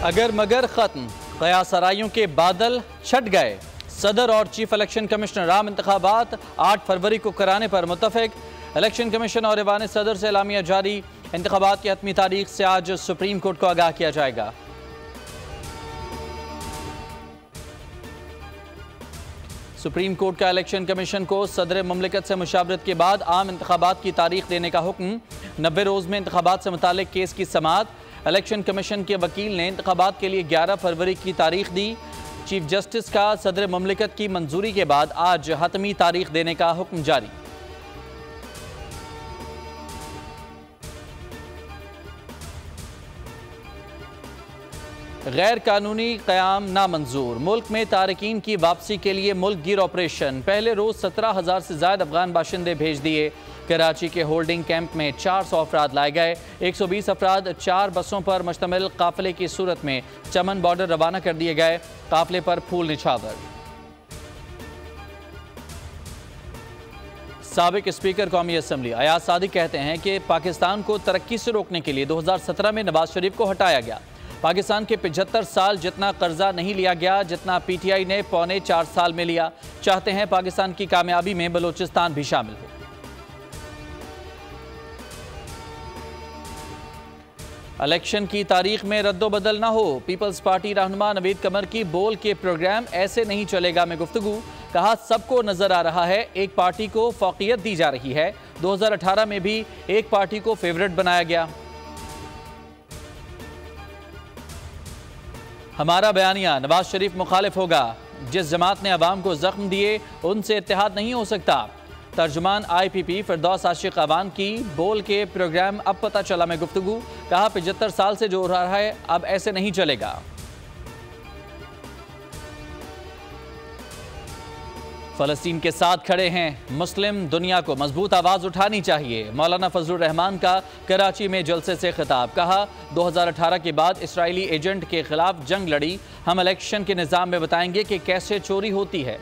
अगर मगर खत्म, क़यासराइयों के बादल छट गए। सदर और चीफ इलेक्शन कमिश्नर आम इंतखाबात 8 फरवरी को कराने पर मुत्तफिक। इलेक्शन कमीशन और ऐवान सदर से एलामिया जारी। इंतखाबात की हतमी तारीख से आज सुप्रीम कोर्ट को आगाह किया जाएगा। सुप्रीम कोर्ट का इलेक्शन कमीशन को सदर मुमलिकत से मुशावरत के बाद आम इंतखाबात की तारीख देने का हुक्म। 90 रोज़ में इंतखाबात से मुतालिक केस की समाअत। इलेक्शन कमीशन के वकील ने इंतखाबात के लिए 11 फरवरी की तारीख दी। चीफ जस्टिस का सदर मुमलिकत की मंजूरी के बाद आज हतमी तारीख देने का हुक्म जारी। गैर कानूनी क़याम नामंजूर। मुल्क में तारकीन की वापसी के लिए मुल्क गिर ऑपरेशन। पहले रोज़ 17,000 से ज़्यादा अफगान बाशिंदे भेज दिए। कराची के होल्डिंग कैंप में 400 अफराद लाए गए। 120 अफराद 4 बसों पर मुश्तमिल काफिले की सूरत में चमन बॉर्डर रवाना कर दिए गए। काफिले पर फूल निछावर। साबिक स्पीकर कौमी असम्बली अयाज सादिक कहते हैं कि पाकिस्तान को तरक्की से रोकने के लिए 2017 में नवाज शरीफ को हटाया गया। पाकिस्तान के 75 साल जितना कर्जा नहीं लिया गया जितना पीटीआई ने 4.25 साल में लिया। चाहते हैं पाकिस्तान की कामयाबी में बलूचिस्तान भी शामिल हो। इलेक्शन की तारीख में रद्दोबदल ना हो। पीपल्स पार्टी रहनुमा नवीद कमर की बोल के प्रोग्राम ऐसे नहीं चलेगा में गुफ्तगू। कहा सबको नजर आ रहा है एक पार्टी को फौकियत दी जा रही है। 2018 में भी एक पार्टी को फेवरेट बनाया गया। हमारा बयानिया नवाज शरीफ मुखालिफ होगा। जिस जमात ने अवाम को जख्म दिए उनसे इत्तेहाद नहीं हो सकता। तर्जुमान IPP फिरदौस आशिक अवान की बोल के प्रोग्राम अब पता चला में गुफ्तगू। कहा 75 साल से जो हो रहा है अब ऐसे नहीं चलेगा। फ़लस्तीन के साथ खड़े हैं। मुस्लिम दुनिया को मजबूत आवाज़ उठानी चाहिए। मौलाना फजलुर रहमान का कराची में जलसे से खिताब। कहा 2018 के बाद इसराइली एजेंट के खिलाफ जंग लड़ी। हम इलेक्शन के निज़ाम में बताएंगे कि कैसे चोरी होती है।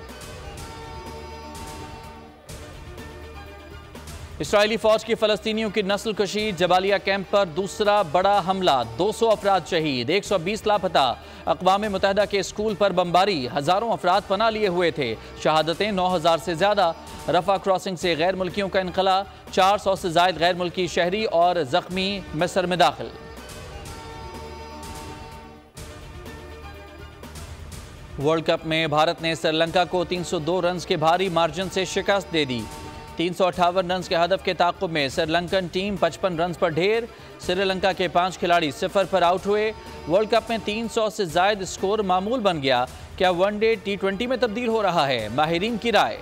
इसराइली फौज की फ़लस्तीनियों की नस्ल कशी। जबालिया कैंप पर दूसरा बड़ा हमला। 200 अफराद शहीद, 120 लापता। अक़वाम मुत्तहिदा के स्कूल पर बमबारी। हज़ारों अफराद पनाह लिए हुए थे। शहादतें 9,000 से ज़्यादा। रफ़ा क्रॉसिंग से गैर मुल्कियों का इनखला। 400 से ज़ायद गैर मुल्की शहरी और ज़ख्मी मिस्र में दाखिल। वर्ल्ड कप में भारत ने श्रीलंका को 302 रन के भारी मार्जिन से शिकस्त दे दी। 358 रन के हदफ के ताक़ुब में श्रीलंकन टीम 55 रन पर ढेर। श्रीलंका के 5 खिलाड़ी 0 पर आउट हुए। वर्ल्ड कप में 300 से ज़ायद स्कोर मामूल बन गया। क्या वनडे T20 में तब्दील हो रहा है? माहिरीन की राय।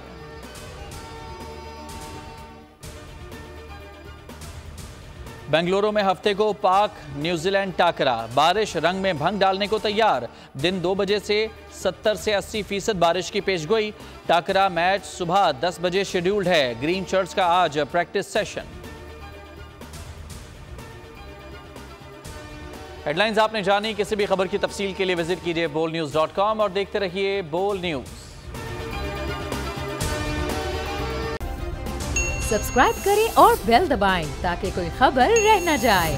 बेंगलुरु में हफ्ते को पाक न्यूजीलैंड टाकरा। बारिश रंग में भंग डालने को तैयार। दिन 2 बजे से 70 से 80% बारिश की पेशगोई। टाकरा मैच सुबह 10 बजे शेड्यूल्ड है। ग्रीन शर्ट्स का आज प्रैक्टिस सेशन। हेडलाइंस आपने जानी। किसी भी खबर की तफसील के लिए विजिट कीजिए bolnews.com और देखते रहिए बोल न्यूज। सब्सक्राइब करें और बेल दबाएं ताकि कोई खबर रह न जाए।